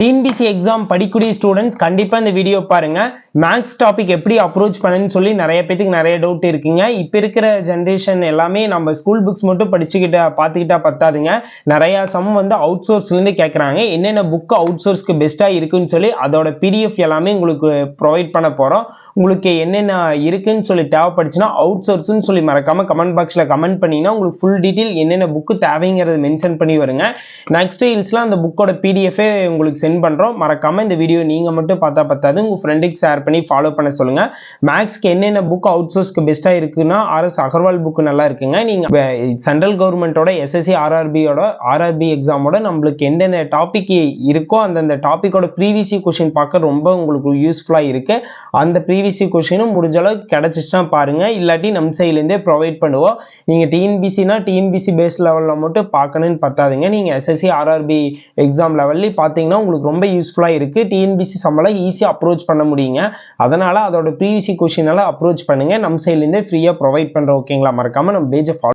TNPSC exam படிக்கக்கூடிய students கண்டிப்பா இந்த வீடியோ பாருங்க. மேக்ஸ் டாபிக் எப்படி அப்ரோச் பண்ணணும்னு சொல்லி நிறைய பேருக்கு நிறைய டவுட் இருக்குங்க. இப்ப இருக்கிற ஜெனரேஷன் எல்லாமே நம்ம ஸ்கூல் புக்ஸ் மட்டும் பார்த்துக்கிட்டா பத்தாதுங்க. நிறைய சம் வந்து அவுட் சோர்ஸ்ல இருந்து கேட்கறாங்க. என்னென்ன புக் அவுட் சோர்ஸ்க்கு பெஸ்டா இருக்குன்னு சொல்லி அதோட பிடிஎஃப் எல்லாமே உங்களுக்கு ப்ரொவைட் பண்ண போறோம். உங்களுக்கு என்னென்ன இருக்குன்னு சொல்லி தேவைப்படுச்சுன்னா அவுட் சோர்ஸ்ன்னு சொல்லி மறக்காம கமெண்ட் பாக்ஸ்ல கமெண்ட் பண்ணீங்கன்னா உங்களுக்கு ஃபுல் டீட்டெயில் என்னென்ன புக் தேவைங்கிறத மென்ஷன் பண்ணி வருங்க. நெக்ஸ்ட் ரீல்ஸ்ல அந்த புக்கோட பிடிஎஃப் உங்களுக்கு சென்ட் பண்றோம். மறக்காம இந்த வீடியோ நீங்க மட்டும் பார்த்தா பத்தாது, உங்க ஃப்ரெண்டுக்கு ஷேர் பண்ணி ஃபாலோ பண்ண சொல்லுங்க. மேக்ஸ்க்கு என்னென்ன புக் அவுட் சோர்ஸ்க்கு பெஸ்டா இருக்குன்னா ஆர்எஸ் அகர்வால் புக் நல்லா இருக்குங்க. நீங்க சென்ட்ரல் கவர்மெண்டோட எஸ்எஸ்சி ஆர்ஆர்பி எக்ஸாமோட நம்மளுக்கு எந்தெந்த டாபிக் இருக்கோ அந்தந்த டாபிக்கோட ப்ரீவியஸ் கொஸ்டின் பார்க்க ரொம்ப உங்களுக்கு யூஸ்ஃபுல்லா இருக்கு. அந்த ப்ரீவியஸ் கொஸ்டினும் முடிஞ்ச அளவுக்கு கிடைச்சிச்சுன்னா பாருங்க, இல்லாட்டி நம்ம சைட்லேருந்தே ப்ரொவைட் பண்ணுவோம். நீங்க டிஎன்பிசி பேஸ் லெவல்ல மட்டும் பார்க்கணும்னு பத்தாதுங்க. நீங்க எஸ்எஸ்சி ஆர்ஆர்பி எக்ஸாம் லெவல்ல பார்த்தீங்கன்னா உங்களுக்கு ரொம்ப யூஸ்ஃபுல்லா இருக்கு. டிஎன்பிசி சம்பளம் ஈஸியா அப்ரோச் பண்ண முடியுங்க. அதனால அதோட ப்ரீவியஸ் கொஸ்டின் எல்லாம் அப்ரோச் பண்ணுங்க. நம்ம சைட்ல இருந்தே ஃப்ரீயா ப்ரொவைட் பண்றோம். ஓகேங்களா? மறக்காம நம்ம பேஜை ஃபாலோ